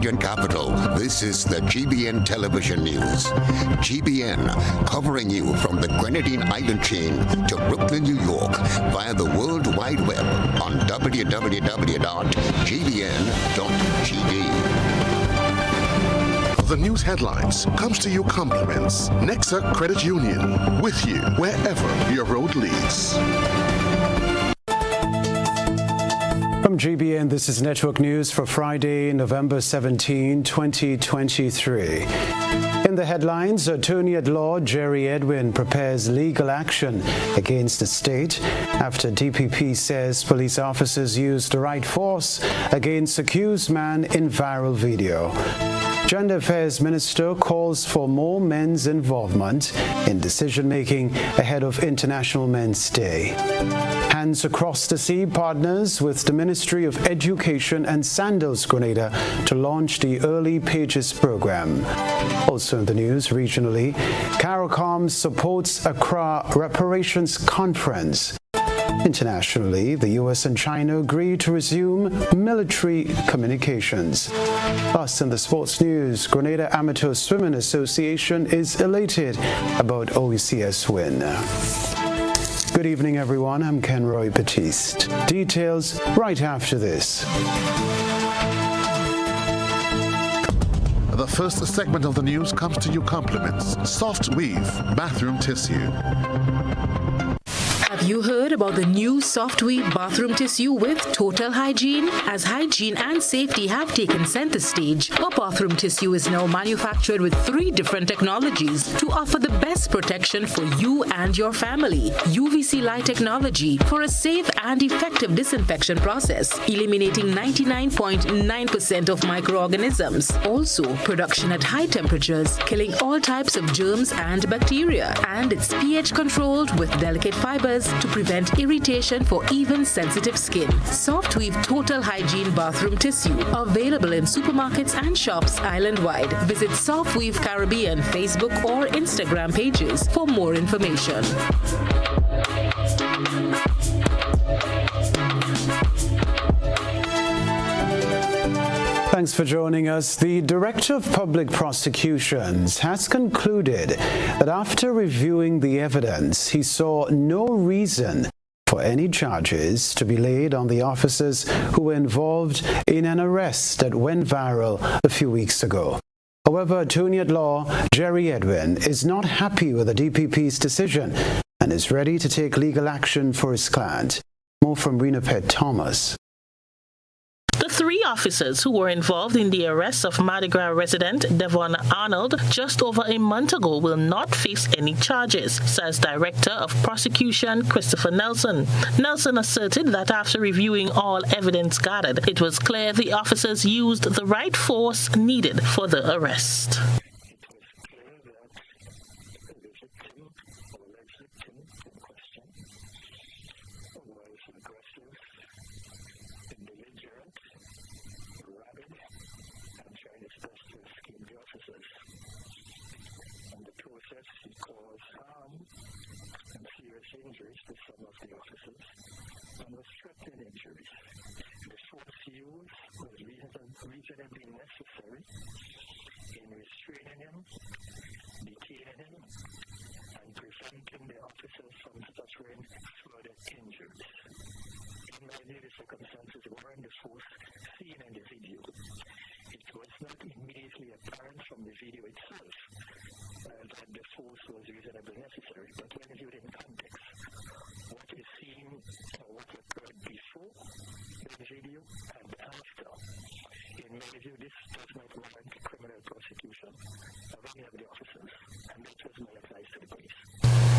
region capital, this is the GBN television news. GBN, covering you from the Grenadine Island chain to Brooklyn, New York, via the World Wide Web on www.gbn.tv. The news headlines comes to you compliments Nexa Credit Union, with you wherever your road leads. From GBN, this is Network News for Friday, November 17, 2023. In the headlines, Attorney at Law Jerry Edwin prepares legal action against the state after DPP says police officers used the right force against accused man in viral video. Gender Affairs Minister calls for more men's involvement in decision-making ahead of International Men's Day. Hands Across the Sea partners with the Ministry of Education and Sandals Grenada to launch the Early Pages program. Also in the news regionally, CARICOM supports Accra Reparations Conference. Internationally, the U.S. and China agreed to resume military communications. Plus, in the sports news, Grenada Amateur Swimming Association is elated about OECS win. Good evening, everyone. I'm Ken Roy Batiste. Details right after this. The first segment of the news comes to you compliments Soft Weave Bathroom Tissue. Have you heard about the new Soft Weave bathroom tissue with total hygiene? As hygiene and safety have taken center stage, our bathroom tissue is now manufactured with 3 different technologies to offer the best protection for you and your family. UVC light technology for a safe and effective disinfection process, eliminating 99.9% of microorganisms. Also, production at high temperatures, killing all types of germs and bacteria. And it's pH controlled with delicate fibers to prevent irritation for even sensitive skin. Soft Weave Total Hygiene Bathroom Tissue, available in supermarkets and shops island-wide. Visit Soft Weave Caribbean Facebook or Instagram pages for more information. Thanks for joining us. The Director of Public Prosecutions has concluded that after reviewing the evidence, he saw no reason for any charges to be laid on the officers who were involved in an arrest that went viral a few weeks ago. However, Attorney at Law Jerry Edwin is not happy with the DPP's decision and is ready to take legal action for his client. More from Renapet Thomas. The 3 officers who were involved in the arrest of Mardi Gras resident Devon Arnold just over a month ago will not face any charges, says Director of Prosecution Christopher Nelson. Nelson asserted that after reviewing all evidence gathered, it was clear the officers used the right force needed for the arrest. Injuries to some of the officers and was threatening injuries. The force used was reasonably necessary in restraining him, detaining him, and preventing the officers from suffering further injuries. In my view, the circumstances warrant the force seen in the video. It was not immediately apparent from the video itself that the force was reasonably necessary, but when viewed in context, what is seen or what occurred before the video and after, in my view, this does not warrant criminal prosecution of any of the officers, and that was my advice to the police.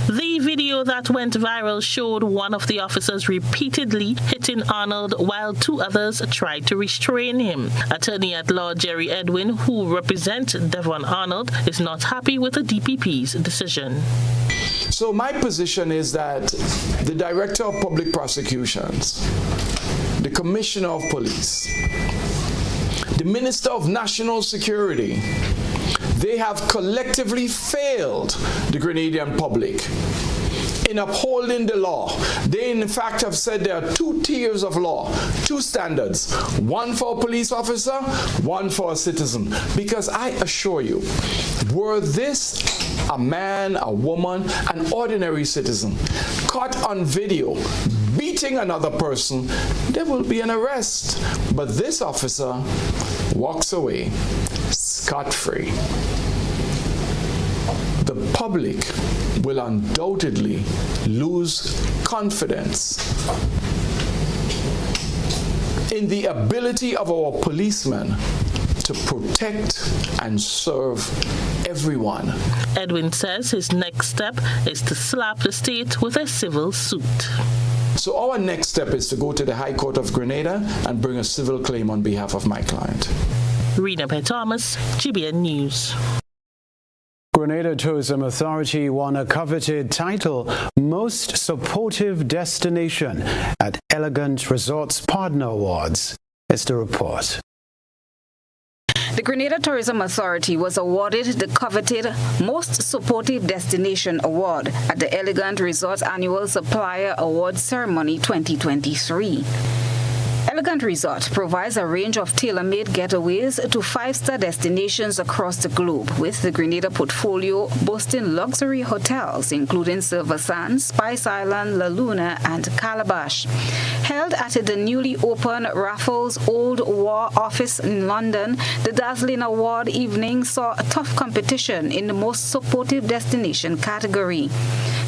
The video that went viral showed one of the officers repeatedly hitting Arnold while 2 others tried to restrain him. Attorney at Law Jerry Edwin, who represents Devon Arnold, is not happy with the DPP's decision. So my position is that the Director of Public Prosecutions, the Commissioner of Police, the Minister of National Security, they have collectively failed the Grenadian public in upholding the law. They in fact have said there are 2 tiers of law, 2 standards, one for a police officer, one for a citizen. Because I assure you, were this a man, a woman, an ordinary citizen, caught on video beating another person, there will be an arrest. But this officer walks away scot-free. The public will undoubtedly lose confidence in the ability of our policemen to protect and serve everyone. Edwin says his next step is to slap the state with a civil suit. So our next step is to go to the High Court of Grenada and bring a civil claim on behalf of my client. Rena P. Thomas, GBN News. Grenada Tourism Authority won a coveted title, Most Supportive Destination, at Elegant Resorts Partner Awards. Is the report. The Grenada Tourism Authority was awarded the coveted Most Supportive Destination Award at the Elegant Resorts Annual Supplier Awards Ceremony 2023. Elegant Resort provides a range of tailor-made getaways to 5-star destinations across the globe, with the Grenada portfolio boasting luxury hotels including Silver Sands, Spice Island, La Luna, and Calabash. Held at the newly opened Raffles Old War Office in London, the dazzling award evening saw a tough competition in the Most Supportive Destination category.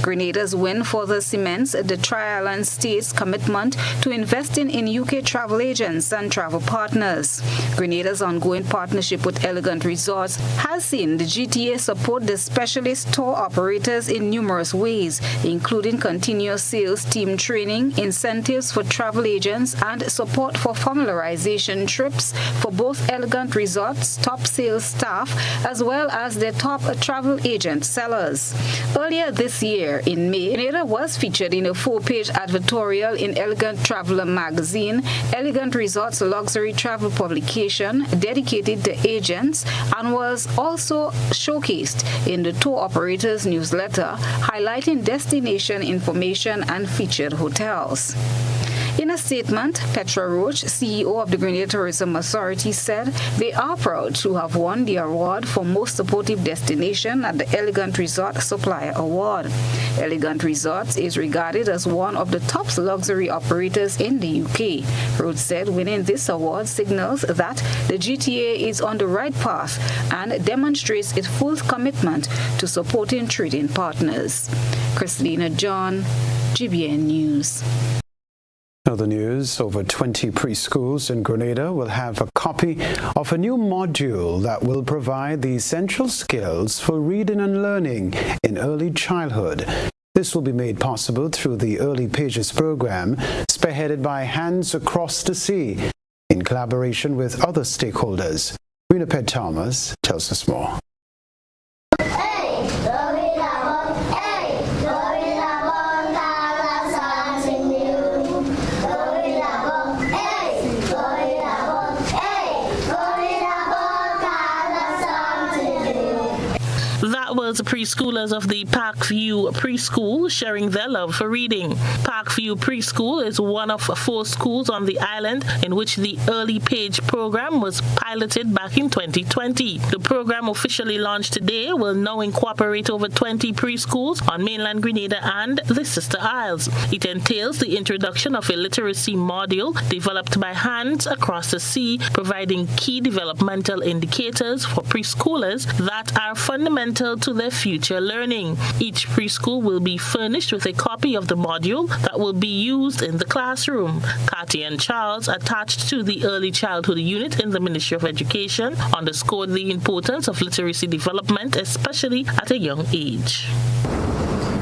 Grenada's win further cements the Tri-Island state's commitment to investing in UK travel agents and travel partners. Grenada's ongoing partnership with Elegant Resorts has seen the GTA support the specialist tour operators in numerous ways, including continuous sales team training, incentives for travel agents, and support for familiarization trips for both Elegant Resorts' top sales staff as well as their top travel agent sellers. Earlier this year, in May, Grenada was featured in a 4-page advertorial in Elegant Traveler magazine, Elegant Resorts luxury travel publication dedicated to agents, and was also showcased in the tour operators newsletter, highlighting destination information and featured hotels. In a statement, Petra Roach, CEO of the Grenada Tourism Authority, said they are proud to have won the award for Most Supportive Destination at the Elegant Resort Supplier Award. Elegant Resorts is regarded as one of the top luxury operators in the UK. Roach said winning this award signals that the GTA is on the right path and demonstrates its full commitment to supporting trading partners. Christina John, GBN News. Other news, over 20 preschools in Grenada will have a copy of a new module that will provide the essential skills for reading and learning in early childhood. This will be made possible through the Early Pages program, spearheaded by Hands Across the Sea, in collaboration with other stakeholders. Rena P. Thomas tells us more. The preschoolers of the Parkview Preschool sharing their love for reading. Parkview Preschool is one of 4 schools on the island in which the Early Page program was piloted back in 2020. The program, officially launched today, will now incorporate over 20 preschools on mainland Grenada and the Sister Isles. It entails the introduction of a literacy module developed by Hands Across the Sea, providing key developmental indicators for preschoolers that are fundamental to their future learning. Each preschool will be furnished with a copy of the module that will be used in the classroom. Cathy and Charles, attached to the Early Childhood Unit in the Ministry of Education, underscored the importance of literacy development, especially at a young age.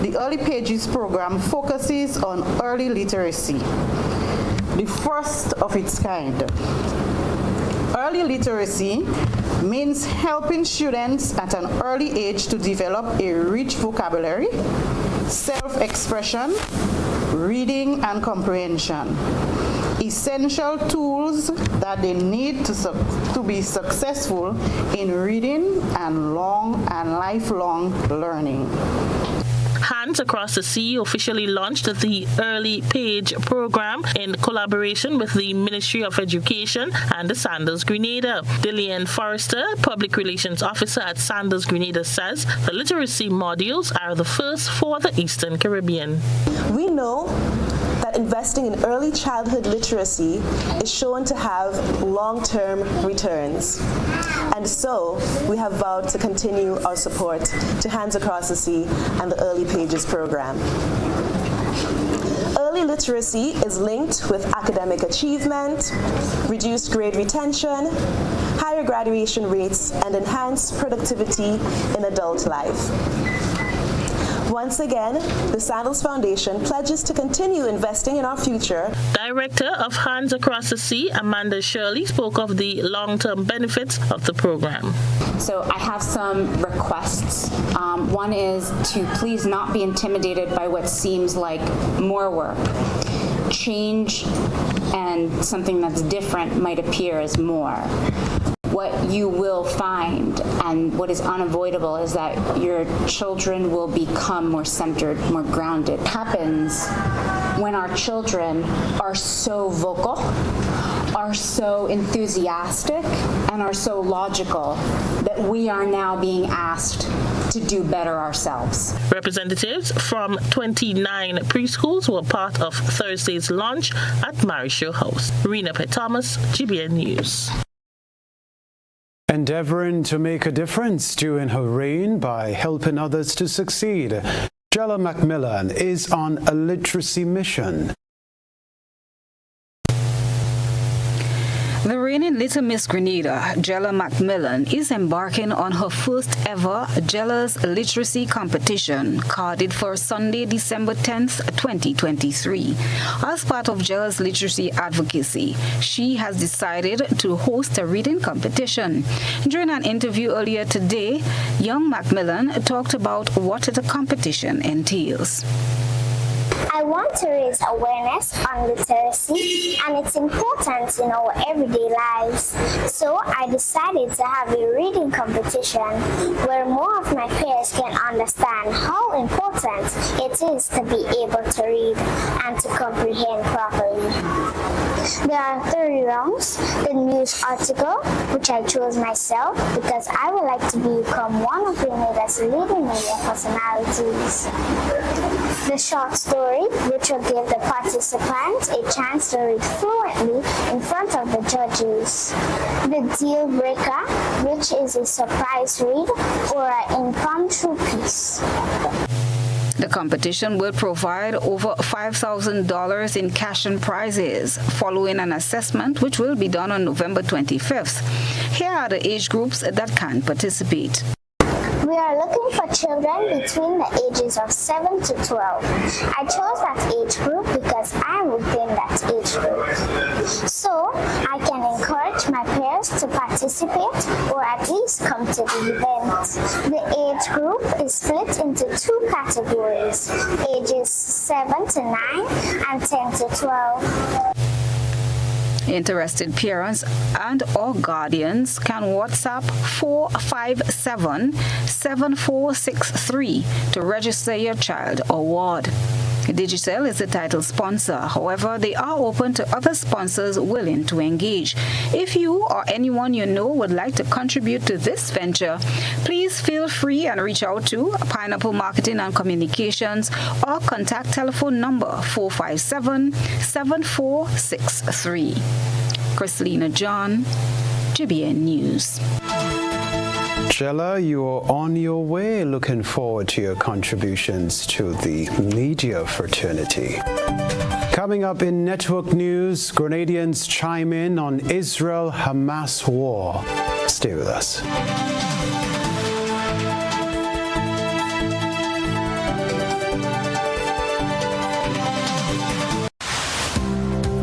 The Early Pages program focuses on early literacy, the first of its kind. Early literacy means helping students at an early age to develop a rich vocabulary, self-expression, reading and comprehension. Essential tools that they need to be successful in reading and lifelong learning. Hands Across the Sea officially launched the Early Page program in collaboration with the Ministry of Education and the Sandals Grenada. Dillian Forrester, Public Relations Officer at Sandals Grenada, says the literacy modules are the first for the Eastern Caribbean. We know that investing in early childhood literacy is shown to have long-term returns. And so we have vowed to continue our support to Hands Across the Sea and the Early Pages program. Early literacy is linked with academic achievement, reduced grade retention, higher graduation rates, and enhanced productivity in adult life. Once again, the Sandals Foundation pledges to continue investing in our future. Director of Hands Across the Sea, Amanda Shirley, spoke of the long-term benefits of the program. So I have some requests. One is to please not be intimidated by what seems like more work. Change and something that's different might appear as more. What you will find and what is unavoidable is that your children will become more centered, more grounded. It happens when our children are so vocal, are so enthusiastic, and are so logical that we are now being asked to do better ourselves. Representatives from 29 preschools were part of Thursday's launch at Marisho House. Rena P. Thomas, GBN News. Endeavoring to make a difference during her reign by helping others to succeed, Jella Macmillan is on a literacy mission. The reigning Little Miss Grenada, Jella Macmillan, is embarking on her first ever Jella's Literacy Competition, carded for Sunday, December 10th, 2023. As part of Jella's literacy advocacy, she has decided to host a reading competition. During an interview earlier today, young Macmillan talked about what the competition entails. I want to raise awareness on literacy and its importance in our everyday lives. So I decided to have a reading competition where more of my peers can understand how important it is to be able to read and to comprehend properly. There are 3 rounds: the news article, which I chose myself because I would like to become one of Grenada's leading media personalities; the short story, which will give the participants a chance to read fluently in front of the judges; the deal breaker, which is a surprise read or an impromptu piece. The competition will provide over $5,000 in cash and prizes, following an assessment which will be done on November 25th. Here are the age groups that can participate. We are looking for children between the ages of 7 to 12. I chose that age group because I am within that age group. So I can encourage my peers to participate or at least come to the event. The age group is split into 2 categories: ages 7 to 9 and 10 to 12. Interested parents and or guardians can WhatsApp 457-7463 to register your child or ward. Digicel is the title sponsor. However, they are open to other sponsors willing to engage. If you or anyone you know would like to contribute to this venture, please feel free and reach out to Pineapple Marketing and Communications or contact telephone number 457-7463. Christelina John, GBN News. Jella, you're on your way. Looking forward to your contributions to the media fraternity. Coming up in network news, Grenadians chime in on Israel-Hamas war. Stay with us.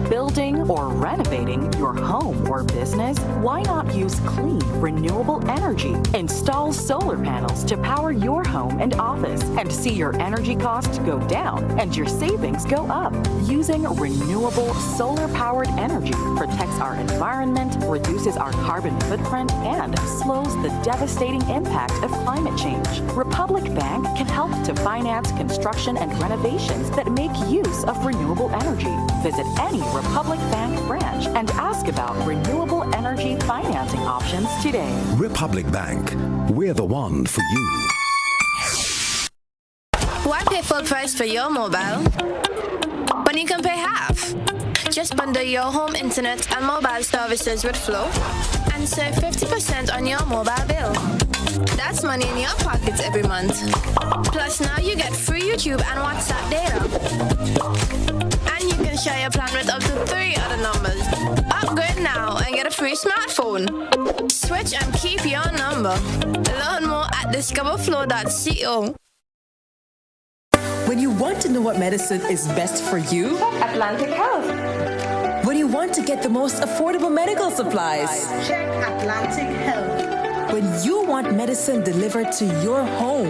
Building or renovating your home or business? Why not use clean, renewable energy? Install solar panels to power your home and office and see your energy costs go down and your savings go up. Using renewable solar-powered energy protects our environment, reduces our carbon footprint, and slows the devastating impact of climate change. Republic Bank can help to finance construction and renovations that make use of renewable energy. Visit any Republic Bank branch and ask about renewable energy financing options today. Republic Bank, we're the one for you. Why pay full price for your mobile when you can pay half? Just bundle your home internet and mobile services with Flow and save 50% on your mobile bill. That's money in your pockets every month. Plus now you get free YouTube and WhatsApp data. And you can share your plan with up to 3 other numbers. Upgrade now and get a free smartphone. Switch and keep your number. Learn more at discoverflow.co. When you want to know what medicine is best for you, Check Atlantic Health. When you want to get the most affordable medical supplies, Check Atlantic Health. when you want medicine delivered to your home,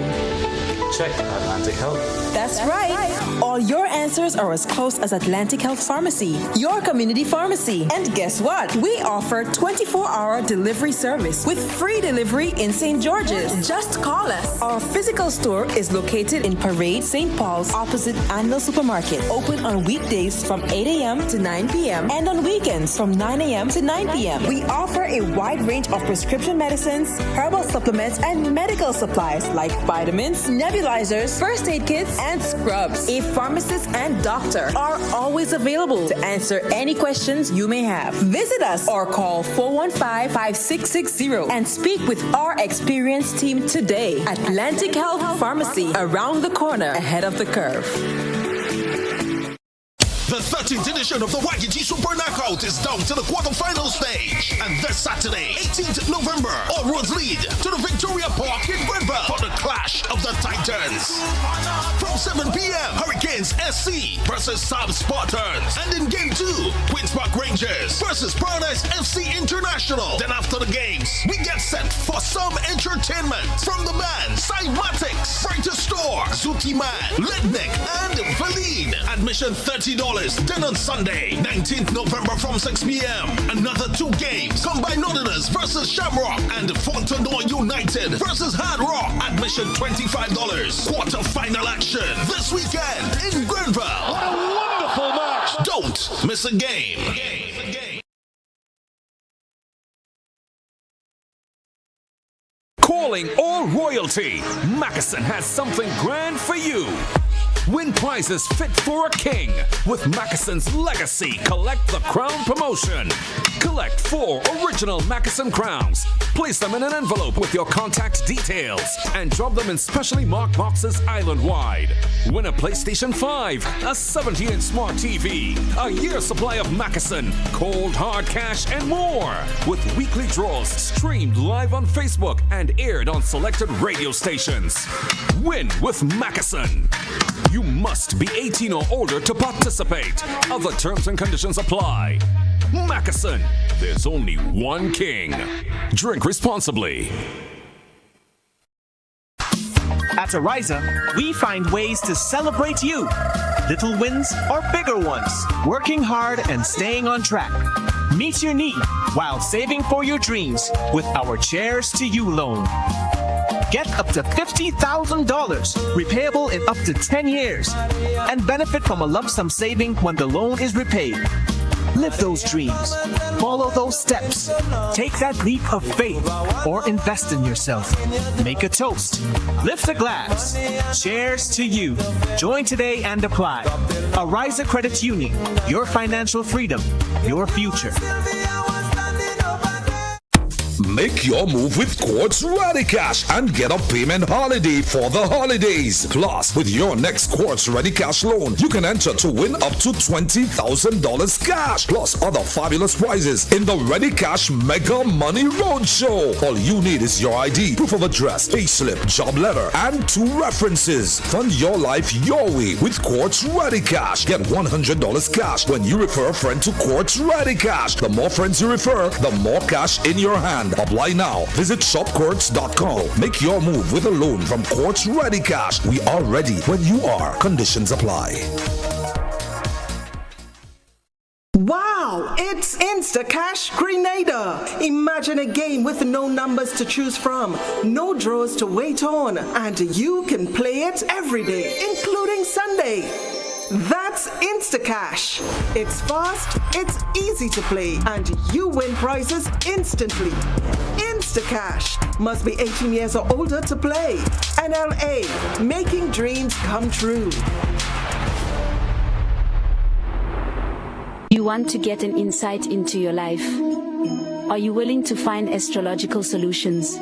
check Atlantic Health. That's right. All your answers are as close as Atlantic Health Pharmacy, your community pharmacy. And guess what? We offer 24-hour delivery service with free delivery in St. George's. Just call us. Our physical store is located in Parade, St. Paul's, opposite Anvil Supermarket. Open on weekdays from 8 a.m. to 9 p.m. and on weekends from 9 a.m. to 9 p.m. We offer a wide range of prescription medicines, herbal supplements, and medical supplies like vitamins, nebulizers, first aid kits, and scrubs. A pharmacist and doctor are always available to answer any questions you may have. Visit us or call 415-5660 and speak with our experienced team today. Atlantic Health Pharmacy, around the corner, ahead of the curve. The 13th edition of the YGG Super Knockout is down to the quarterfinal stage. And this Saturday, 18th November, all roads lead to the Victoria Park in Grenville for the Clash of the Titans. From 7 p.m., Hurricanes SC versus Saab Spartans. And in Game 2, Queen's Park Rangers versus Paradise FC International. Then after the games, we get set for some entertainment from the band Cymatics, Brighter Store, Zuki Man, Lednick, and Valine. Admission $30. Then on Sunday, 19th November from 6 p.m., another 2 games. Combined Northerners versus Shamrock and Fontenoy United versus Hard Rock. Admission $25. Quarter-final action this weekend in Grenville. What a wonderful match. Don't miss a game. Calling all royalty, Mackeson has something grand for you. Win prizes fit for a king with Mackeson's Legacy Collect the Crown promotion. Collect 4 original Mackeson crowns. Place them in an envelope with your contact details and drop them in specially marked boxes island-wide. Win a PlayStation 5, a 70-inch smart TV, a year's supply of Mackeson, cold hard cash, and more. With weekly draws streamed live on Facebook and aired on selected radio stations. Win with Mackeson. You must be 18 or older to participate. Other terms and conditions apply. Mackeson, there's only one king. Drink responsibly. At Ariza, we find ways to celebrate you. Little wins or bigger ones. Working hard and staying on track. Meet your need while saving for your dreams with our Cheers to You loan. Get up to $50,000, repayable in up to 10 years, and benefit from a lump sum saving when the loan is repaid. Live those dreams. Follow those steps. Take that leap of faith or invest in yourself. Make a toast. Lift a glass. Cheers to you. Join today and apply. Ariza Credit Union. Your financial freedom. Your future. Make your move with Quartz Ready Cash and get a payment holiday for the holidays. Plus, with your next Quartz Ready Cash loan, you can enter to win up to $20,000 cash, plus other fabulous prizes in the Ready Cash Mega Money Roadshow. All you need is your ID, proof of address, payslip, job letter, and 2 references. Fund your life your way with Quartz Ready Cash. Get $100 cash when you refer a friend to Quartz Ready Cash. The more friends you refer, the more cash in your hand. Apply now. Visit shopquartz.com. Make your move with a loan from Quartz Ready Cash. We are ready when you are. Conditions apply. Wow, it's InstaCash Grenada. Imagine a game with no numbers to choose from, no draws to wait on, and you can play it every day, including Sunday. That's InstaCash. It's fast, it's easy to play, and you win prizes instantly. InstaCash. Must be 18 years or older to play. NLA. Making dreams come true. You want to get an insight into your life? Are you willing to find astrological solutions?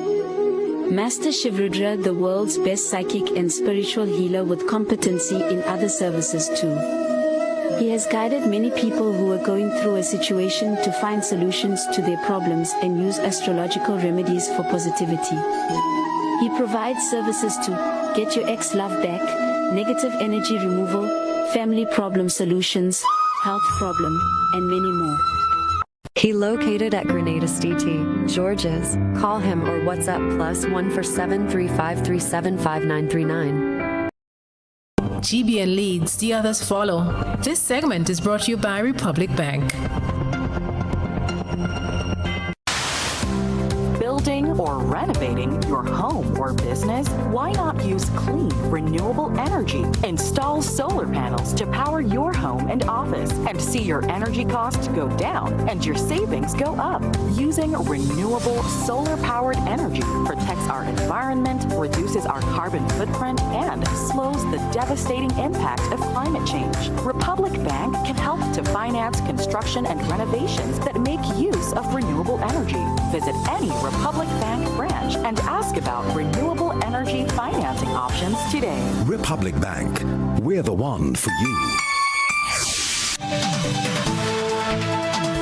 Master Shivrudra, the world's best psychic and spiritual healer with competency in other services too. He has guided many people who are going through a situation to find solutions to their problems and use astrological remedies for positivity. He provides services to get your ex-love back, negative energy removal, family problem solutions, health problem, and many more. He located at Grenada CT, Georges. Call him or WhatsApp +1 for 735375939. GBN leads, the others follow. This segment is brought to you by Republic Bank. Building or renovating your home or business? Why not use clean, renewable energy? Install solar panels to power your home and office and see your energy costs go down and your savings go up. Using renewable solar-powered energy protects our environment, reduces our carbon footprint, and slows the devastating impact of climate change. Republic Bank can help to finance construction and renovations that make use of renewable energy. Visit any Republic Bank branch and ask about renewable energy financing options today. Republic Bank, we're the one for you.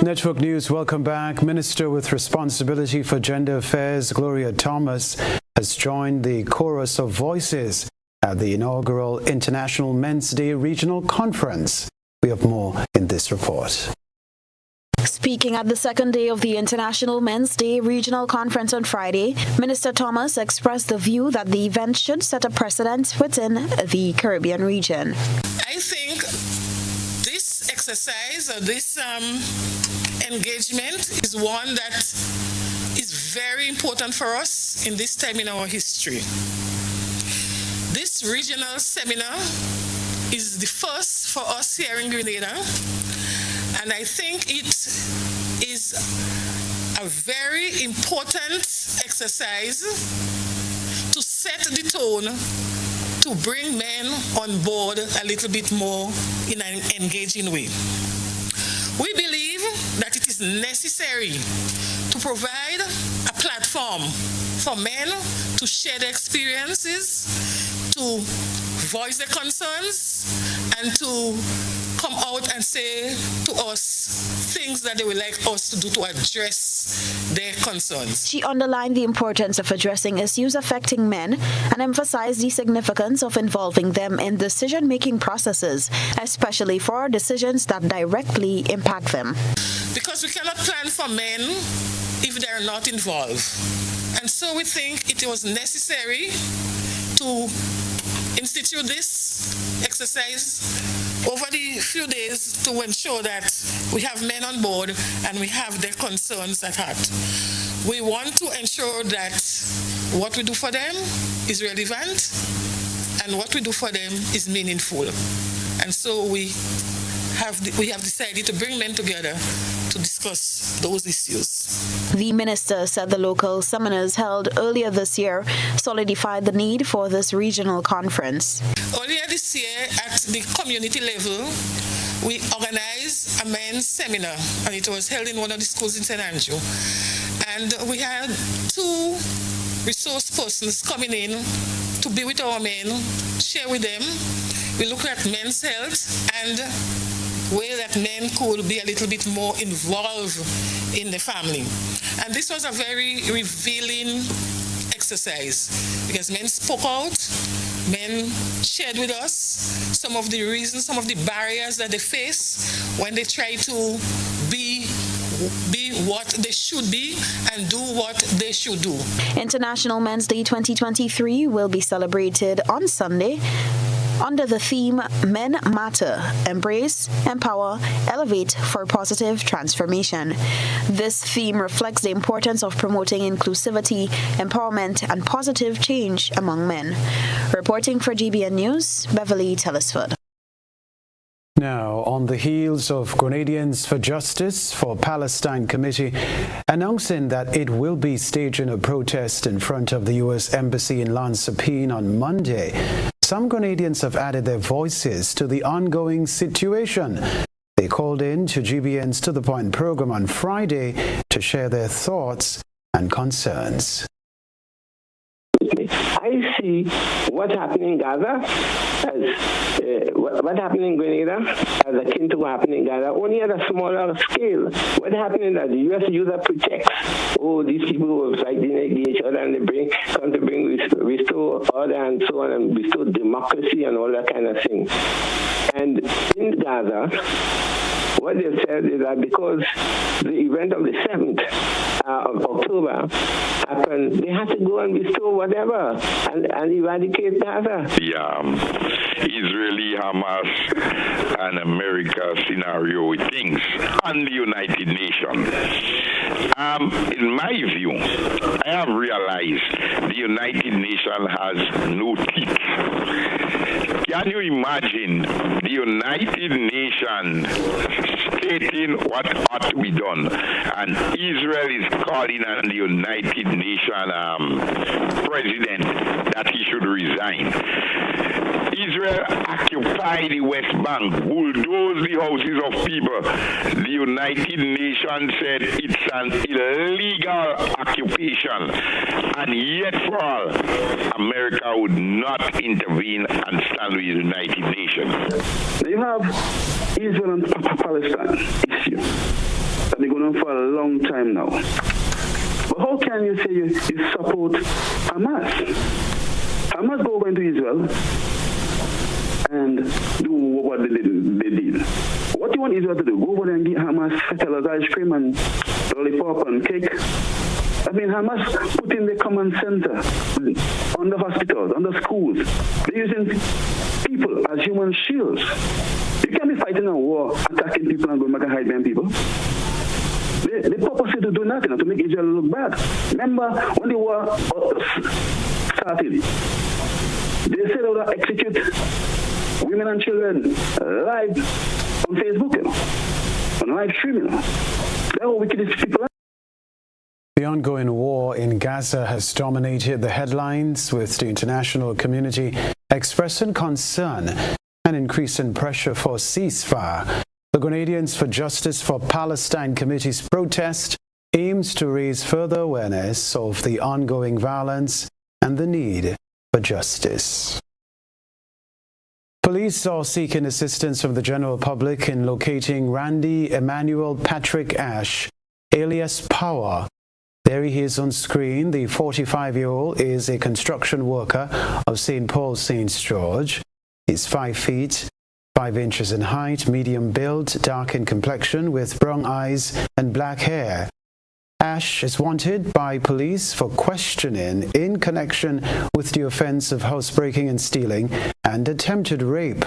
Network News, welcome back. Minister with responsibility for gender affairs, Gloria Thomas, has joined the chorus of voices at the inaugural International Men's Day Regional Conference. We have more in this report. Speaking at the second day of the International Men's Day Regional Conference on Friday, Minister Thomas expressed the view that the event should set a precedent within the Caribbean region. I think this exercise or this engagement is one that is very important for us in this time in our history. This regional seminar is the first for us here in Grenada, and I think it is a very important exercise to set the tone to bring men on board a little bit more in an engaging way. We believe that it is necessary to provide a platform for men to share their experiences, to voice their concerns, and to come out and say to us things that they would like us to do to address their concerns. She underlined the importance of addressing issues affecting men and emphasized the significance of involving them in decision-making processes, especially for decisions that directly impact them. Because we cannot plan for men if they are not involved. And so we think it was necessary to institute this exercise over the few days to ensure that we have men on board and we have their concerns at heart. We want to ensure that what we do for them is relevant and what we do for them is meaningful. And so we have decided to bring men together to discuss those issues. The minister said the local seminars held earlier this year solidified the need for this regional conference. Earlier this year, at the community level, we organized a men's seminar, and it was held in one of the schools in St. Andrew. And we had 2 resource persons coming in to be with our men, share with them. We look at men's health and way that men could be a little bit more involved in the family. And this was a very revealing exercise because men spoke out, men shared with us some of the reasons, some of the barriers that they face when they try to be what they should be and do what they should do. International Men's Day 2023 will be celebrated on Sunday under the theme Men Matter, Embrace, Empower, Elevate for Positive Transformation. This theme reflects the importance of promoting inclusivity, empowerment, and positive change among men. Reporting for GBN News, Beverly Telesford. Now, on the heels of Grenadians for Justice for Palestine Committee announcing that it will be staging a protest in front of the U.S. Embassy in Lansapine on Monday, some Grenadians have added their voices to the ongoing situation. They called in to GBN's To The Point program on Friday to share their thoughts and concerns. I see what's happening in Gaza as what happened in Grenada as akin to what happened in Gaza, only at a smaller scale. What happened is that the U.S. user protects, these people who are fighting against each other and they come to restore order and so on and restore democracy and all that kind of thing. And in Gaza, what they've said is that because the event of the 7th of October happened, they had to go and restore whatever and eradicate Gaza. The Israeli-Hamas and America scenario with things on the United Nations. In my view, I have realized the United Nations has no teeth. Can you imagine the United Nations stating what ought to be done, and Israel is calling on the United Nations president that he should resign? Israel occupied the West Bank, bulldozed the houses of people. The United Nations said it's an illegal occupation, and yet for all, America would not intervene and stand with the United Nations. You have Israel and Palestine issue that been going on for a long time now. But how can you say you support Hamas? Hamas go over into Israel and do what they did. What do you want Israel to do? Go over there and give Hamas fetters, ice cream and lollipop and cake? I mean, Hamas put in the command center on the hospitals, on the schools. They're using people as human shields. You can't be fighting a war, attacking people and going back and hide behind people. They purposely to do nothing, to make Israel look bad. Remember when the war started, they said they would execute women and children live on Facebook, on live streaming. They're all wickedest people. The ongoing war in Gaza has dominated the headlines, with the international community expressing concern and increasing pressure for ceasefire. The Grenadians for Justice for Palestine Committee's protest aims to raise further awareness of the ongoing violence and the need for justice. Police are seeking assistance from the general public in locating Randy Emmanuel Patrick Ash, alias Power. There he is on screen. The 45-year-old is a construction worker of St. Paul, St. George. He's 5 feet, 5 inches in height, medium build, dark in complexion, with brown eyes and black hair. Ash is wanted by police for questioning in connection with the offense of housebreaking and stealing and attempted rape.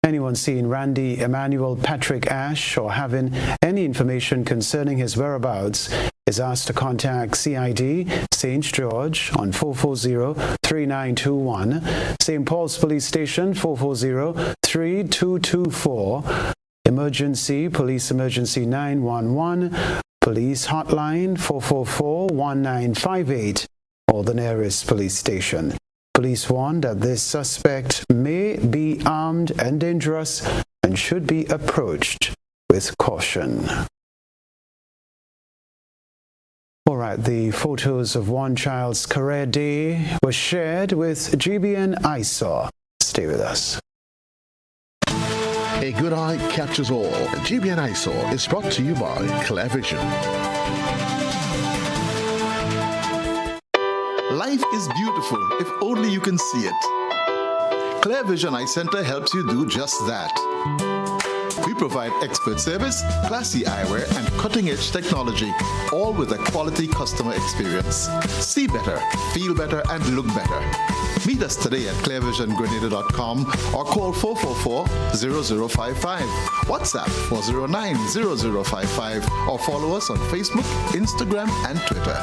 Anyone seeing Randy Emmanuel Patrick Ash or having any information concerning his whereabouts is asked to contact CID St. George on 440-3921, St. Paul's Police Station 440-3224, Police Emergency 911, Police Hotline 444-1958, or the nearest police station. Police warn that this suspect may be armed and dangerous and should be approached with caution. All right, the photos of one child's career day were shared with GBN ISAW. Stay with us. A good eye catches all. GBN ISAW is brought to you by Clear Vision. Life is beautiful if only you can see it. Clear Vision Eye Center helps you do just that. We provide expert service, classy eyewear, and cutting-edge technology, all with a quality customer experience. See better, feel better, and look better. Meet us today at clearvisiongrenada.com or call 444-0055, WhatsApp 409-0055, or follow us on Facebook, Instagram, and Twitter.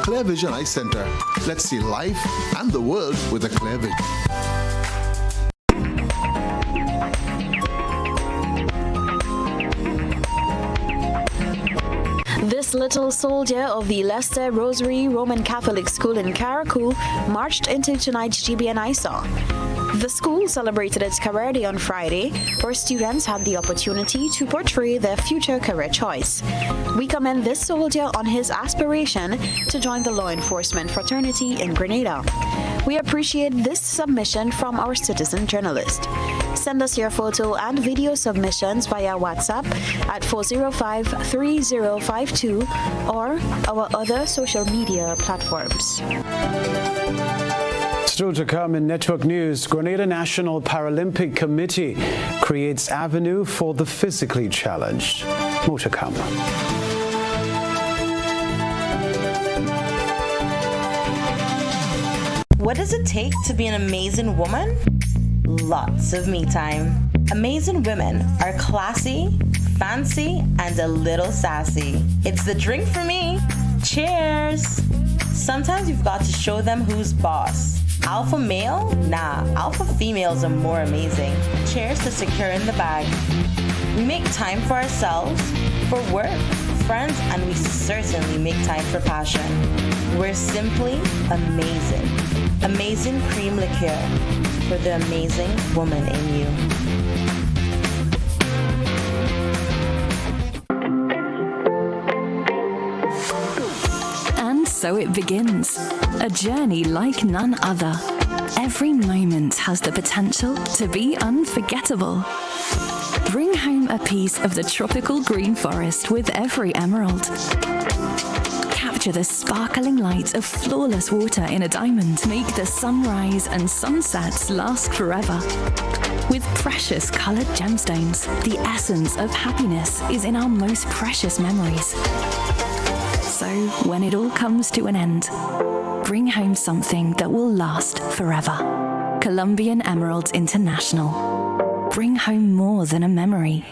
Clear Vision Eye Center. Let's see life and the world with a clear vision. This little soldier of the Leicester Rosary Roman Catholic School in Carriacou marched into tonight's GBN ISAW. The school celebrated its career day on Friday, where students had the opportunity to portray their future career choice. We commend this soldier on his aspiration to join the law enforcement fraternity in Grenada. We appreciate this submission from our citizen journalist. Send us your photo and video submissions via WhatsApp at 405-3052 or our other social media platforms. Still to come in Network News, Grenada National Paralympic Committee creates avenue for the physically challenged. More to come. What does it take to be an amazing woman? Lots of me time. Amazing women are classy, fancy, and a little sassy. It's the drink for me. Cheers! Sometimes you've got to show them who's boss. Alpha male? Nah, alpha females are more amazing. Cheers to securing the bag. We make time for ourselves, for work, friends, and we certainly make time for passion. We're simply amazing. Amazing cream liqueur for the amazing woman in you. And so it begins, a journey like none other. Every moment has the potential to be unforgettable. Bring home a piece of the tropical green forest with every emerald. Capture the sparkling light of flawless water in a diamond. Make the sunrise and sunsets last forever. With precious colored gemstones, the essence of happiness is in our most precious memories. So, when it all comes to an end, bring home something that will last forever. Colombian Emeralds International. Bring home more than a memory.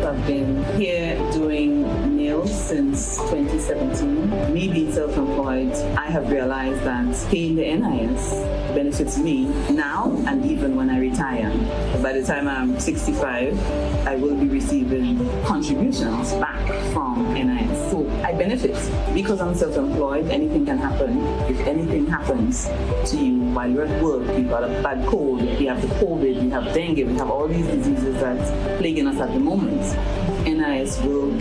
I've been here doing nails since 2017. Me being self-employed, I have realized that paying the NIS benefits me now and even when I retire. By the time I'm 65, I will be receiving contributions back from NIS. So I benefit because I'm self-employed. Anything can happen. If anything happens to you while you're at work, you've got a bad cold, you have the COVID, you have dengue, we have all these diseases that's plaguing us at the moment. NIS will be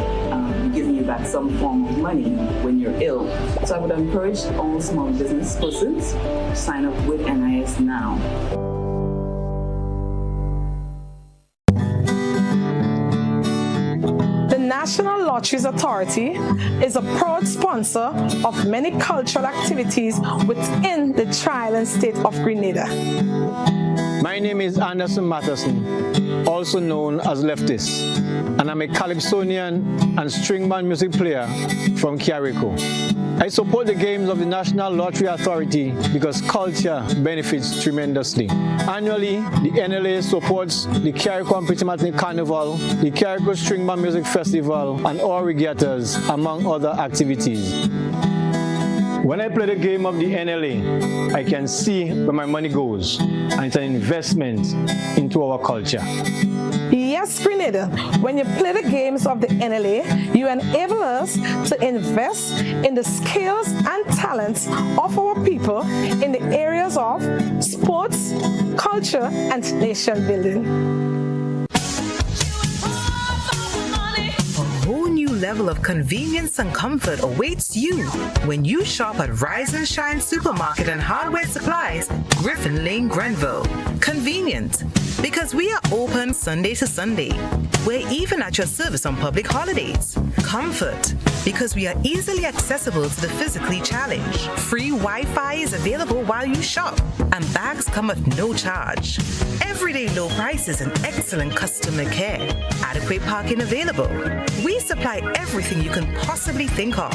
giving you back some form of money when you're ill. So I would encourage all small business persons to sign up with NIS now. The National Lotteries Authority is a proud sponsor of many cultural activities within the Tri-Island state of Grenada. My name is Anderson Matheson, also known as Leftist, and I'm a calypsonian and string band music player from Carriacou. I support the games of the National Lottery Authority because culture benefits tremendously. Annually, the NLA supports the Carriacou and Pitamatic Carnival, the Carriacou String Band Music Festival, and all regattas, among other activities. When I play the game of the NLA, I can see where my money goes, and it's an investment into our culture. Yes, Grenada, when you play the games of the NLA, you enable us to invest in the skills and talents of our people in the areas of sports, culture, and nation building. New level of convenience and comfort awaits you when you shop at Rise and Shine Supermarket and Hardware Supplies, Griffin Lane, Grenville. Convenient, because we are open Sunday to Sunday. We're even at your service on public holidays. Comfort, because we are easily accessible to the physically challenged. Free Wi-Fi is available while you shop, and bags come at no charge. Everyday low prices and excellent customer care. Adequate parking available. We supply everything you can possibly think of.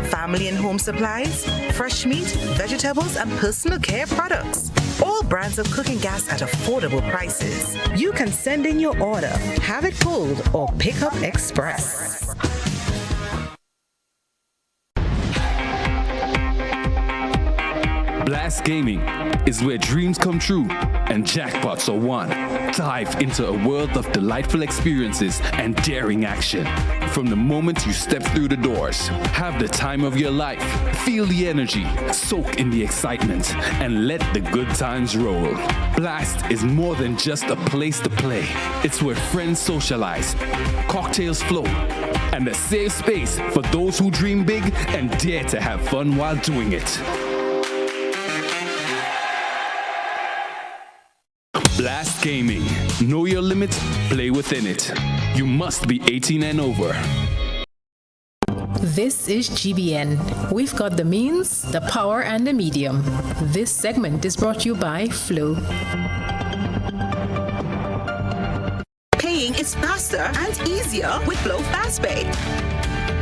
Family and home supplies, fresh meat, vegetables, and personal care products. All brands of cooking gas at affordable prices. You can send in your order, have it pulled, or pick up express. Blast Gaming is where dreams come true and jackpots are won. Dive into a world of delightful experiences and daring action. From the moment you step through the doors, have the time of your life, feel the energy, soak in the excitement, and let the good times roll. Blast is more than just a place to play. It's where friends socialize, cocktails flow, and a safe space for those who dream big and dare to have fun while doing it. Blast Gaming. Know your limits, play within it. You must be 18 and over. This is GBN. We've got the means, the power, and the medium. This segment is brought to you by Flow. Paying is faster and easier with Flow FastPay.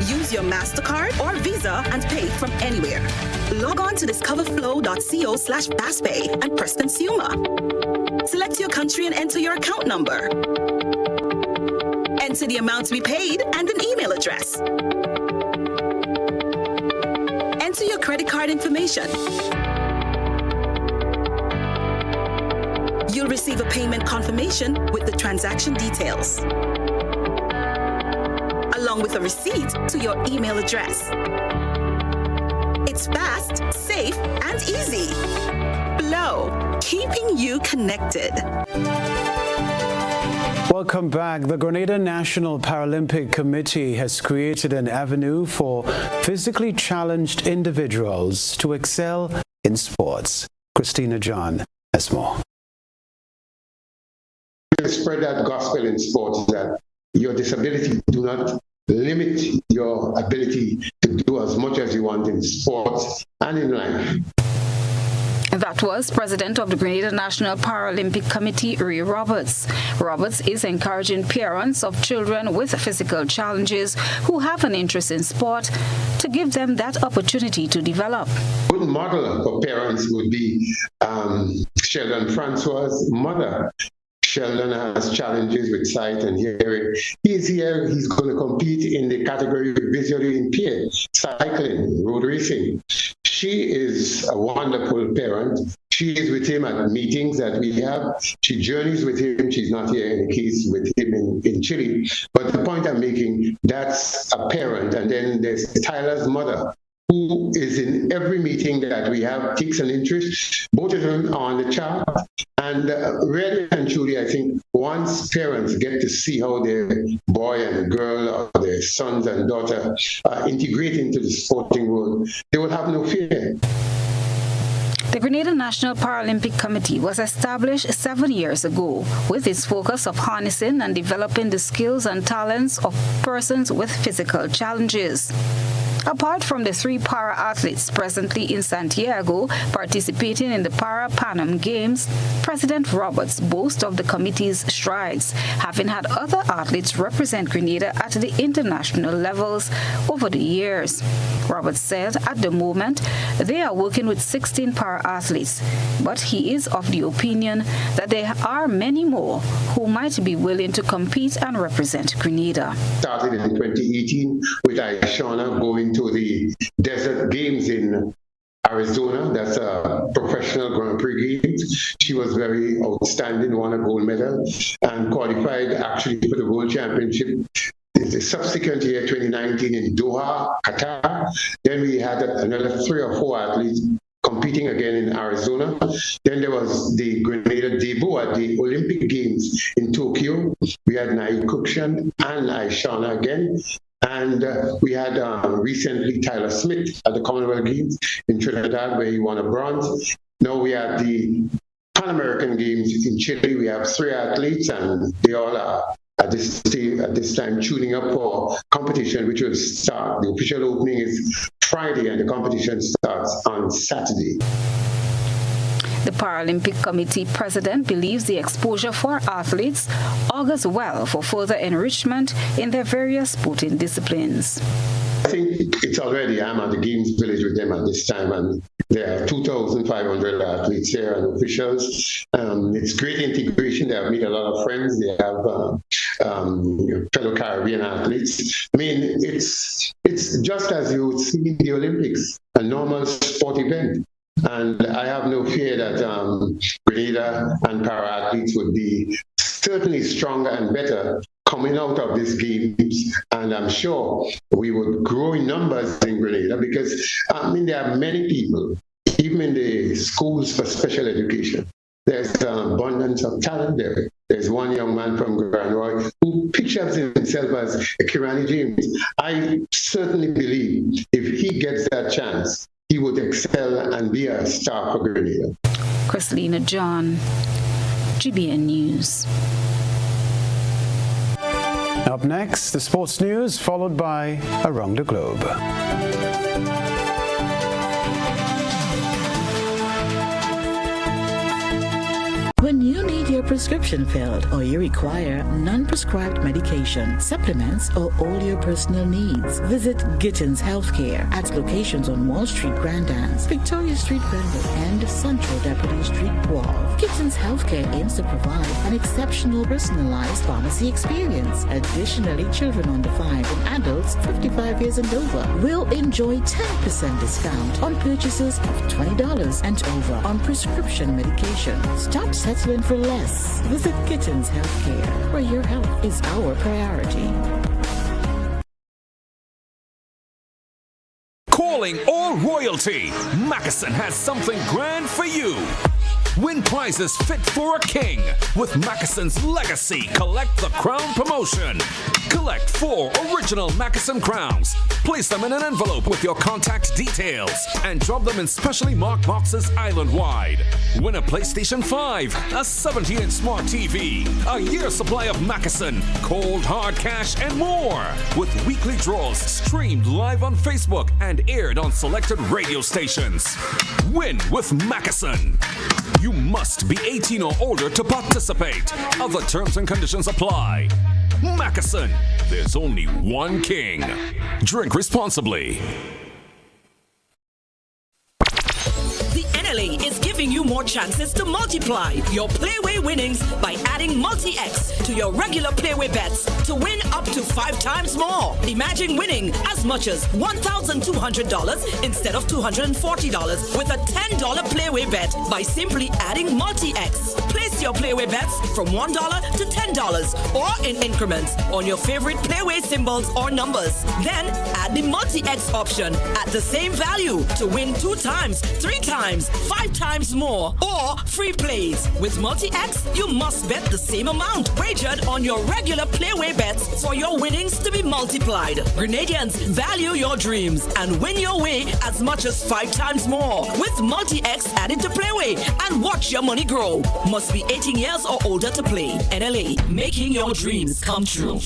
Use your MasterCard or Visa and pay from anywhere. Log on to discoverflow.co/fastpay and press consumer. Select your country and enter your account number. Enter the amount to be paid and an email address. Enter your credit card information. You'll receive a payment confirmation with the transaction details, along with a receipt to your email address. It's fast, safe, and easy. Flow, keeping you connected. Welcome back. The Grenada National Paralympic Committee has created an avenue for physically challenged individuals to excel in sports. Christina John has more. Spread that gospel in sports that your disability do not limit your ability to do as much as you want in sports and in life. That was President of the Grenada National Paralympic Committee, Ray Roberts. Roberts is encouraging parents of children with physical challenges who have an interest in sport to give them that opportunity to develop. A good model for parents would be Sheldon Francois' mother. Sheldon has challenges with sight and hearing. He's here, he's going to compete in the category visually impaired, cycling, road racing. She is a wonderful parent. She is with him at meetings that we have. She journeys with him. She's not here in the case with him in Chile. But the point I'm making, that's a parent. And then there's Tyler's mother, who is in every meeting that we have, takes an interest. Both of them are on the chart. And really and truly, I think once parents get to see how their boy and girl or their sons and daughter integrate into the sporting world, they will have no fear. The Grenada National Paralympic Committee was established 7 years ago with its focus of harnessing and developing the skills and talents of persons with physical challenges. Apart from the 3 para-athletes presently in Santiago participating in the Para-Panam Games, President Roberts boasts of the committee's strides, having had other athletes represent Grenada at the international levels over the years. Roberts said at the moment they are working with 16 para-athletes, but he is of the opinion that there are many more who might be willing to compete and represent Grenada. Started in 2018 with Aishana going to the Desert Games in Arizona. That's a professional Grand Prix Games. She was very outstanding, won a gold medal, and qualified actually for the World Championship the subsequent year, 2019, in Doha, Qatar. Then we had another 3 or 4 athletes competing again in Arizona. Then there was the Grenada debut at the Olympic Games in Tokyo. We had Nai Kukshan and Aishana again. And we had recently Tyler Smith at the Commonwealth Games in Trinidad, where he won a bronze. Now we had the Pan American Games in Chile. We have 3 athletes, and they all are at this time tuning up for competition, which will start. The official opening is Friday, and the competition starts on Saturday. The Paralympic Committee president believes the exposure for athletes augurs well for further enrichment in their various sporting disciplines. I think it's already, I'm at the Games Village with them at this time, and there are 2,500 athletes here and officials. It's great integration. They have made a lot of friends. They have fellow Caribbean athletes. I mean, it's just as you would see in the Olympics, a normal sport event. And I have no fear that Grenada and para-athletes would be certainly stronger and better coming out of these games. And I'm sure we would grow in numbers in Grenada because, I mean, there are many people, even in the schools for special education. There's an abundance of talent there. There's one young man from Grand Roy who pictures himself as a Kirani James. I certainly believe if he gets that chance, he would excel and be a star for Grenada. Chrislina John, GBN News. Up next, the sports news, followed by Around the Globe. When you need your prescription filled or you require non-prescribed medication, supplements, or all your personal needs, visit Gittins Healthcare at locations on Wall Street, Grand Anse, Victoria Street, Grenville, and Central Deputy Street, Guelph. Gittins Healthcare aims to provide an exceptional personalized pharmacy experience. Additionally, children under 5 and adults 55 years and over will enjoy 10% discount on purchases of $20 and over on prescription medication. Stop settling for less. Visit Gittins Healthcare, where your health is our priority. Calling all royalty, Mackeson has something grand for you. Win prizes fit for a king with Mackeson's Legacy Collect the Crown promotion. Collect 4 original Mackeson crowns. Place them in an envelope with your contact details and drop them in specially marked boxes island-wide. Win a PlayStation 5, a 70-inch smart TV, a year's supply of Mackeson, cold hard cash, and more. With weekly draws streamed live on Facebook and aired on selected radio stations. Win with Mackeson. You must be 18 or older to participate. Other terms and conditions apply. Mackeson, there's only one king. Drink responsibly. The NLA is giving you more chances to multiply your Playway winnings by adding Multi-X to your regular Playway bets to win up to 5 times more. Imagine winning as much as $1,200 instead of $240 with a $10 Playway bet by simply adding Multi-X. Place your Playway bets from $1 to $10 or in increments on your favorite Playway symbols or numbers. Then add the Multi-X option at the same value to win 2 times, 3 times, 5 times more, or free plays. With Multi-X, you must bet the same amount wagered on your regular Playway bets for your winnings to be multiplied. Grenadians, value your dreams and win your way as much as 5 times more. With Multi-X added to Playway and watch your money grow. Must be 18 years or older to play. NLA, making your dreams come true.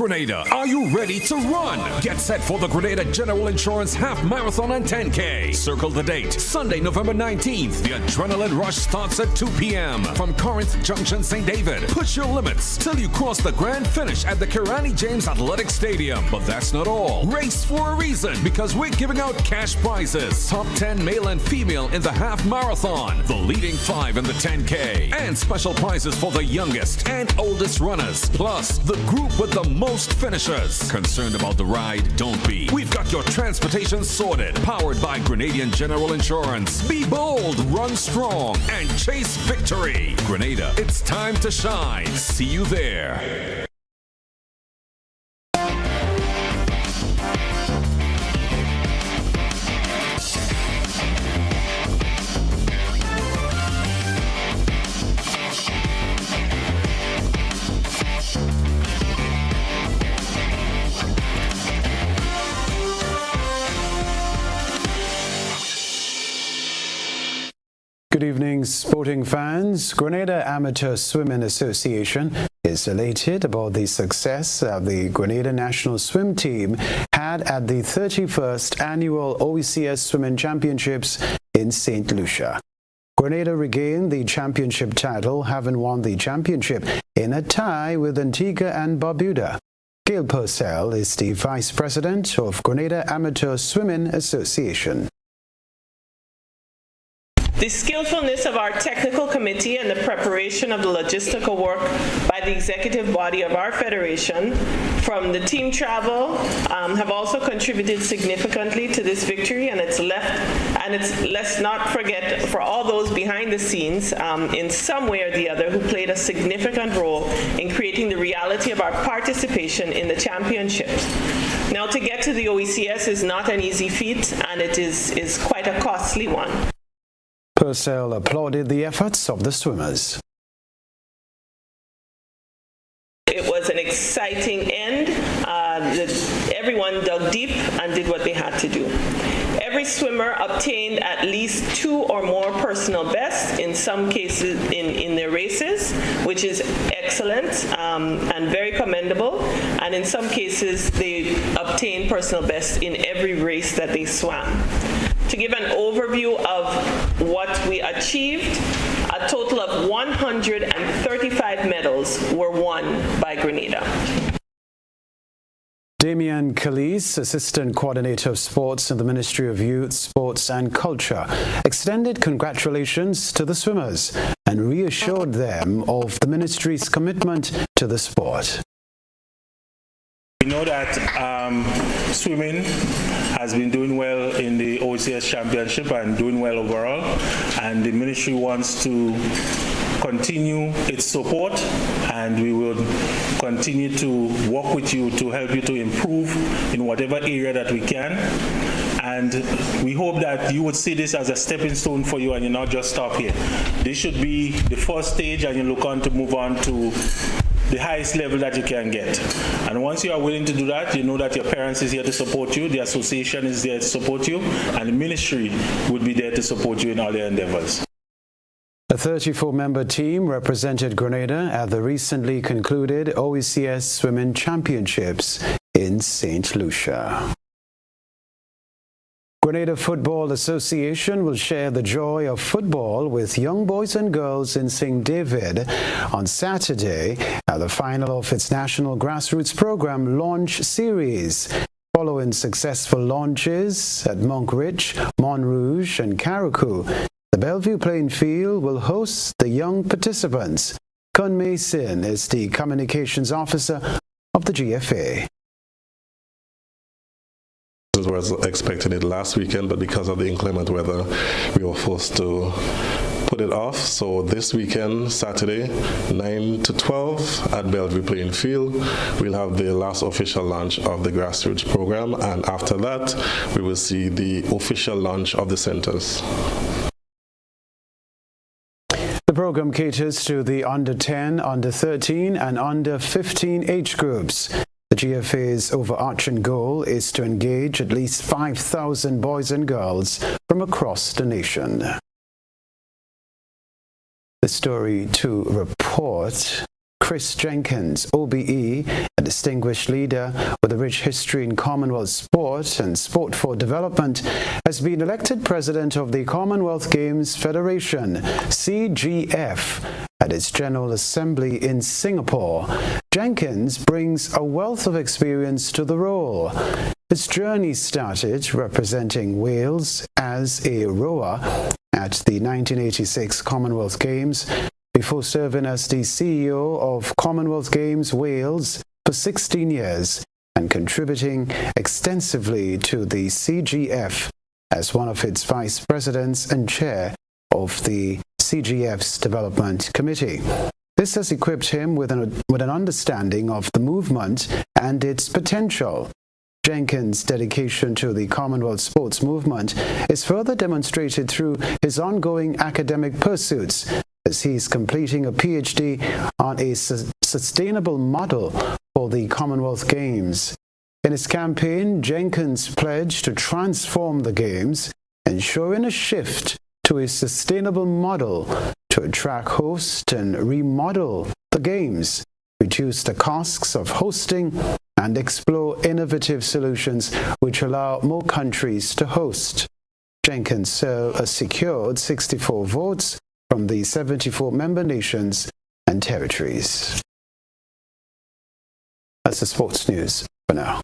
Grenada, are you ready to run? Get set for the Grenada General Insurance Half Marathon and 10K. Circle the date, Sunday, November 19th. The adrenaline rush starts at 2 p.m. from Corinth Junction, St. David. Push your limits till you cross the grand finish at the Kirani James Athletic Stadium. But that's not all. Race for a reason, because we're giving out cash prizes. Top 10 male and female in the half marathon, the leading 5 in the 10K, and special prizes for the youngest and oldest runners, plus the group with the most finishers. Concerned about the ride? Don't be. We've got your transportation sorted, powered by Grenadian General Insurance. Be bold, run strong, and chase victory. Grenada, it's time to shine. See you there. Good evening, sporting fans. Grenada Amateur Swimming Association is elated about the success that the Grenada national swim team had at the 31st annual OECS Swimming Championships in St. Lucia. Grenada regained the championship title, having won the championship in a tie with Antigua and Barbuda. Gail Purcell is the Vice President of Grenada Amateur Swimming Association. The skillfulness of our technical committee and the preparation of the logistical work by the executive body of our federation from the team travel have also contributed significantly to this victory, and let's not forget for all those behind the scenes in some way or the other who played a significant role in creating the reality of our participation in the championships. Now, to get to the OECS is not an easy feat, and it is quite a costly one. Purcell applauded the efforts of the swimmers. It was an exciting end. Everyone dug deep and did what they had to do. Every swimmer obtained at least 2 or more personal bests, in some cases in their races, which is excellent and very commendable. And in some cases, they obtained personal bests in every race that they swam. To give an overview of what we achieved, a total of 135 medals were won by Grenada. Damian Calise, Assistant Coordinator of Sports in the Ministry of Youth, Sports and Culture, extended congratulations to the swimmers and reassured them of the ministry's commitment to the sport. We know that swimming has been doing well in the OECS Championship and doing well overall, and the ministry wants to continue its support, and we will continue to work with you to help you to improve in whatever area that we can. And we hope that you would see this as a stepping stone for you and you not just stop here. This should be the first stage, and you look on to move on to the highest level that you can get. And once you are willing to do that, you know that your parents is here to support you, the association is there to support you, and the ministry would be there to support you in all your endeavors. A 34-member team represented Grenada at the recently concluded OECS Swimming Championships in St. Lucia. Grenada Football Association will share the joy of football with young boys and girls in St. David on Saturday at the final of its National Grassroots Program Launch Series. Following successful launches at Monkridge, Montrouge and Carriacou, the Bellevue Playing Field will host the young participants. Con Mason is the Communications Officer of the GFA. We were expecting it last weekend, but because of the inclement weather, we were forced to put it off. So this weekend, Saturday, 9 to 12 at Bellevue Playing Field, we'll have the last official launch of the grassroots program, and after that, we will see the official launch of the centers. The program caters to the under 10, under 13, and under 15 age groups. The GFA's overarching goal is to engage at least 5,000 boys and girls from across the nation. The story to report. Chris Jenkins, OBE, a distinguished leader with a rich history in Commonwealth sport and sport for development, has been elected president of the Commonwealth Games Federation, CGF, at its General Assembly in Singapore. Jenkins brings a wealth of experience to the role. His journey started representing Wales as a rower at the 1986 Commonwealth Games, before serving as the CEO of Commonwealth Games Wales for 16 years and contributing extensively to the CGF as one of its vice presidents and chair of the CGF's Development Committee. This has equipped him with an understanding of the movement and its potential. Jenkins' dedication to the Commonwealth sports movement is further demonstrated through his ongoing academic pursuits, as he's completing a PhD on a sustainable model for the Commonwealth Games. In his campaign, Jenkins pledged to transform the Games, ensuring a shift to a sustainable model to attract hosts and remodel the Games, reduce the costs of hosting, and explore innovative solutions which allow more countries to host. Jenkins secured 64 votes from the 74 member nations and territories. That's the sports news for now.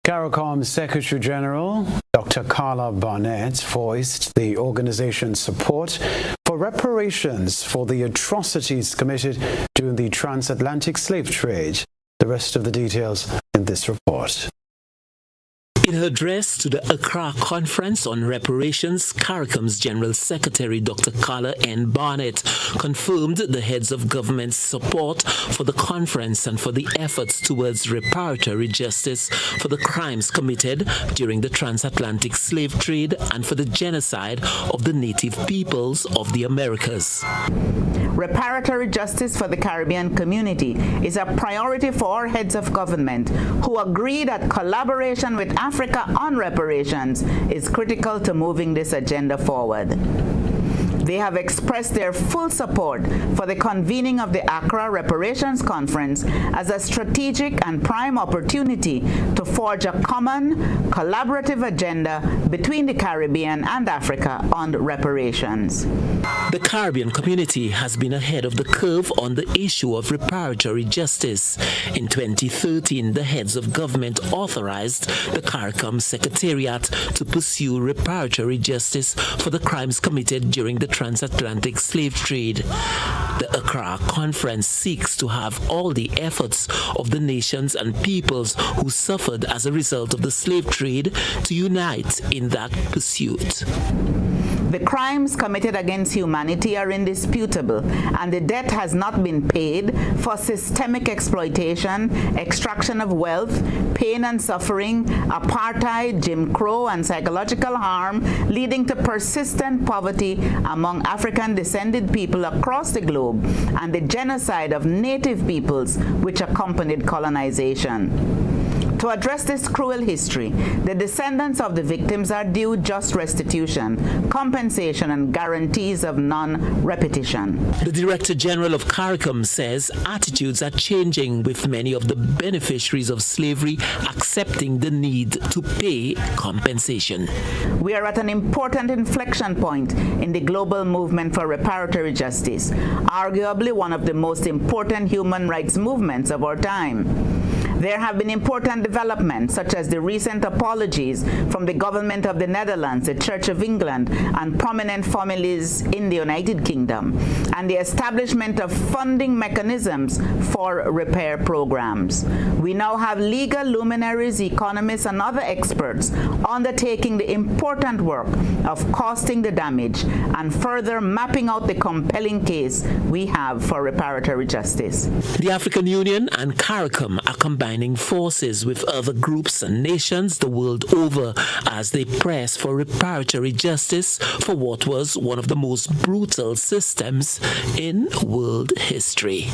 CARICOM's Secretary General, Dr. Carla Barnett, voiced the organization's support for reparations for the atrocities committed during the transatlantic slave trade. The rest of the details in this report. In her address to the Accra Conference on Reparations, CARICOM's General Secretary Dr. Carla N. Barnett confirmed the heads of government's support for the conference and for the efforts towards reparatory justice for the crimes committed during the transatlantic slave trade and for the genocide of the native peoples of the Americas. Reparatory justice for the Caribbean community is a priority for our heads of government, who agree that collaboration with Africa on reparations is critical to moving this agenda forward. They have expressed their full support for the convening of the Accra Reparations Conference as a strategic and prime opportunity to forge a common, collaborative agenda between the Caribbean and Africa on reparations. The Caribbean community has been ahead of the curve on the issue of reparatory justice. In 2013, the heads of government authorized the CARICOM Secretariat to pursue reparatory justice for the crimes committed during the transatlantic slave trade. The Accra Conference seeks to have all the efforts of the nations and peoples who suffered as a result of the slave trade to unite in that pursuit. The crimes committed against humanity are indisputable, and the debt has not been paid for systemic exploitation, extraction of wealth, pain and suffering, apartheid, Jim Crow, and psychological harm, leading to persistent poverty among African-descended people across the globe, and the genocide of native peoples which accompanied colonization. To address this cruel history, the descendants of the victims are due just restitution, compensation, and guarantees of non-repetition. The Director General of CARICOM says attitudes are changing, with many of the beneficiaries of slavery accepting the need to pay compensation. We are at an important inflection point in the global movement for reparatory justice, arguably one of the most important human rights movements of our time. There have been important developments, such as the recent apologies from the government of the Netherlands, the Church of England, and prominent families in the United Kingdom, and the establishment of funding mechanisms for repair programs. We now have legal luminaries, economists, and other experts undertaking the important work of costing the damage and further mapping out the compelling case we have for reparatory justice. The African Union and CARICOM are combining forces with other groups and nations the world over as they press for reparatory justice for what was one of the most brutal systems in world history.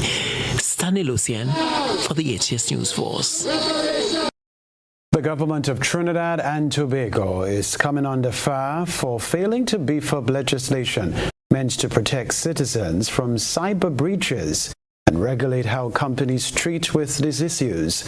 Stanley Lucien for the HCS News Force. The government of Trinidad and Tobago is coming under fire for failing to beef up legislation meant to protect citizens from cyber breaches and regulate how companies treat with these issues.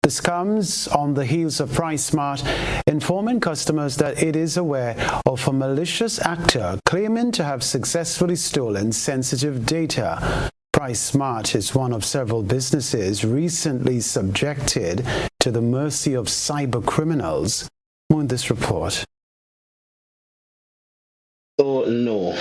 This comes on the heels of PriceSmart informing customers that it is aware of a malicious actor claiming to have successfully stolen sensitive data. PriceSmart is one of several businesses recently subjected to the mercy of cyber criminals. More in this report. So no,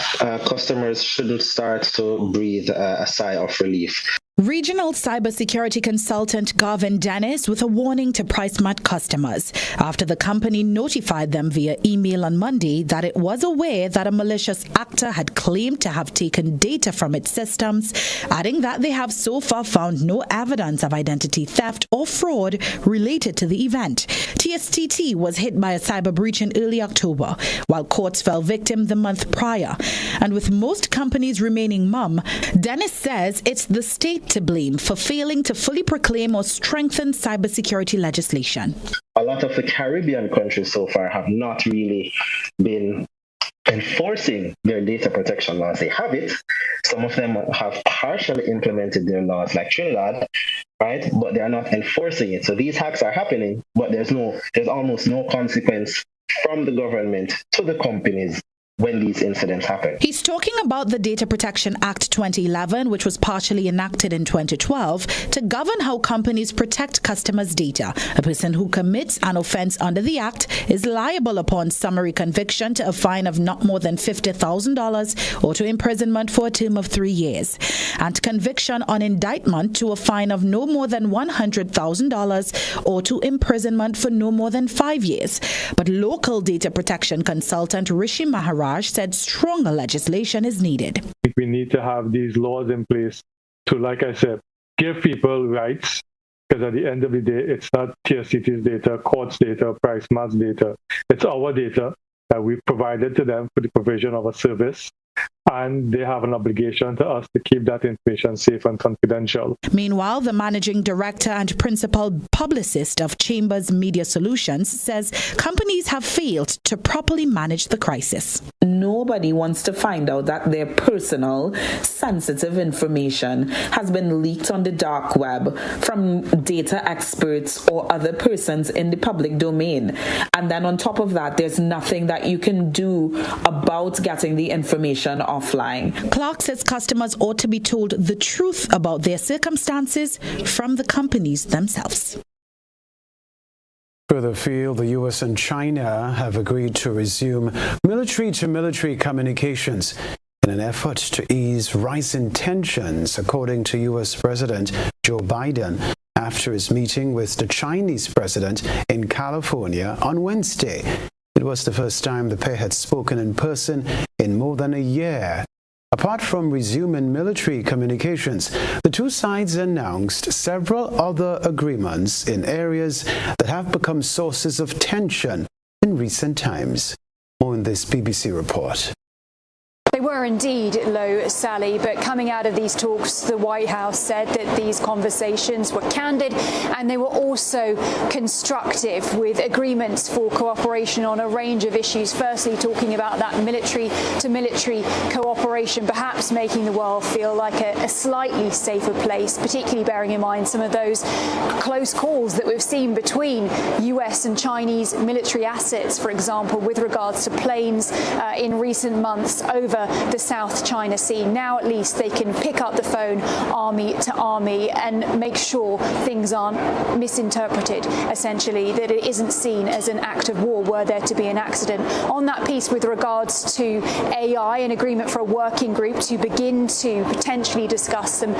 customers shouldn't start to breathe a sigh of relief. Regional cybersecurity consultant Garvin Dennis with a warning to PriceSmart customers after the company notified them via email on Monday that it was aware that a malicious actor had claimed to have taken data from its systems, adding that they have so far found no evidence of identity theft or fraud related to the event. TSTT was hit by a cyber breach in early October, while Quartz fell victim the month prior. And with most companies remaining mum, Dennis says it's the state to blame for failing to fully proclaim or strengthen cybersecurity legislation. A lot of the Caribbean countries so far have not really been enforcing their data protection laws. They have it. Some of them have partially implemented their laws, like Trinidad, right? But they are not enforcing it. So these hacks are happening, but there's almost no consequence from the government to the companies when these incidents happen. He's talking about the Data Protection Act 2011, which was partially enacted in 2012 to govern how companies protect customers' data. A person who commits an offense under the act is liable upon summary conviction to a fine of not more than $50,000 or to imprisonment for a term of 3 years, and conviction on indictment to a fine of no more than $100,000 or to imprisonment for no more than 5 years. But local data protection consultant Rishi Maharaj said stronger legislation is needed. We need to have these laws in place to, like I said, give people rights, because at the end of the day, it's not TSCT's data, Quartz data, PriceSmart's data. It's our data that we've provided to them for the provision of a service, and they have an obligation to us to keep that information safe and confidential. Meanwhile, the managing director and principal publicist of Chambers Media Solutions says companies have failed to properly manage the crisis. Nobody wants to find out that their personal, sensitive information has been leaked on the dark web from data experts or other persons in the public domain. And then on top of that, there's nothing that you can do about getting the information offline. Clark says customers ought to be told the truth about their circumstances from the companies themselves. Further afield, the U.S. and China have agreed to resume military-to-military communications in an effort to ease rising tensions, according to U.S. President Joe Biden, after his meeting with the Chinese president in California on Wednesday. It was the first time the pair had spoken in person in more than a year. Apart from resuming military communications, the two sides announced several other agreements in areas that have become sources of tension in recent times. More in this BBC report. They were indeed low, Sally, but coming out of these talks, the White House said that these conversations were candid and they were also constructive, with agreements for cooperation on a range of issues. Firstly, talking about that military-to-military cooperation, perhaps making the world feel like a slightly safer place, particularly bearing in mind some of those close calls that we've seen between US and Chinese military assets, for example, with regards to planes in recent months over the South China Sea. Now at least they can pick up the phone army to army and make sure things aren't misinterpreted, essentially, that it isn't seen as an act of war were there to be an accident. On that piece with regards to AI, an agreement for a working group to begin to potentially discuss some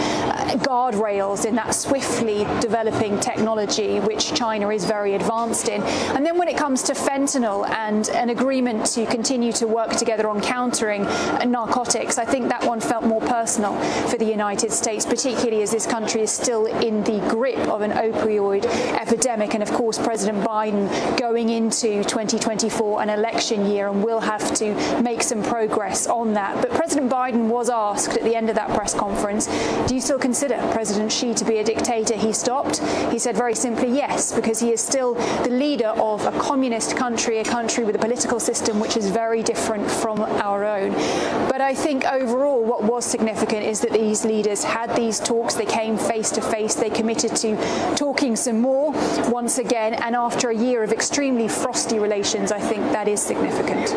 guardrails in that swiftly developing technology which China is very advanced in. And then when it comes to fentanyl and an agreement to continue to work together on countering narcotics, I think that one felt more personal for the United States, particularly as this country is still in the grip of an opioid epidemic. And of course, President Biden going into 2024, an election year, and will have to make some progress on that. But President Biden was asked at the end of that press conference, do you still consider President Xi to be a dictator? He stopped. He said very simply yes, because he is still the leader of a communist country, a country with a political system which is very different from our own. But I think overall what was significant is that these leaders had these talks, they came face to face, they committed to talking some more once again, and after a year of extremely frosty relations, I think that is significant.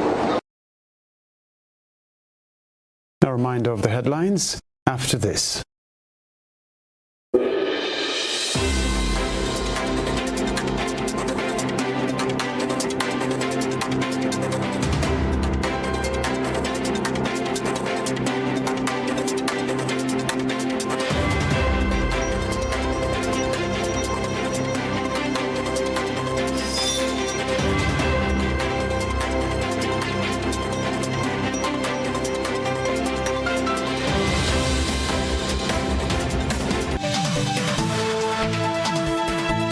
A reminder of the headlines after this.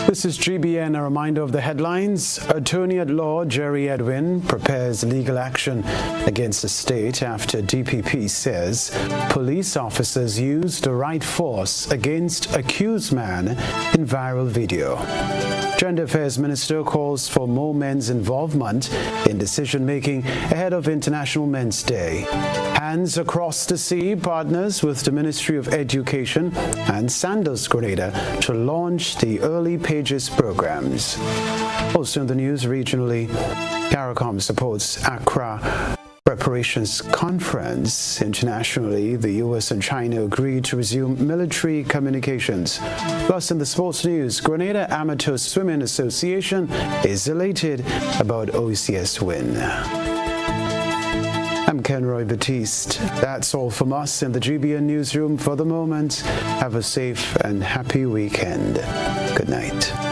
This is GBN, a reminder of the headlines. Attorney at Law Jerry Edwin prepares legal action against the state after DPP says police officers used the right force against accused man in viral video. Gender Affairs Minister calls for more men's involvement in decision-making ahead of International Men's Day. Hands Across the Sea partners with the Ministry of Education and Sandals Grenada to launch the Early Pages programs. Also in the news regionally, CARICOM supports Accra Preparations Conference. Internationally, the U.S. and China agreed to resume military communications. Plus, in the sports news, Grenada Amateur Swimming Association is elated about OCS win. I'm Ken Roy Batiste. That's all from us in the GBN newsroom for the moment. Have a safe and happy weekend. Good night.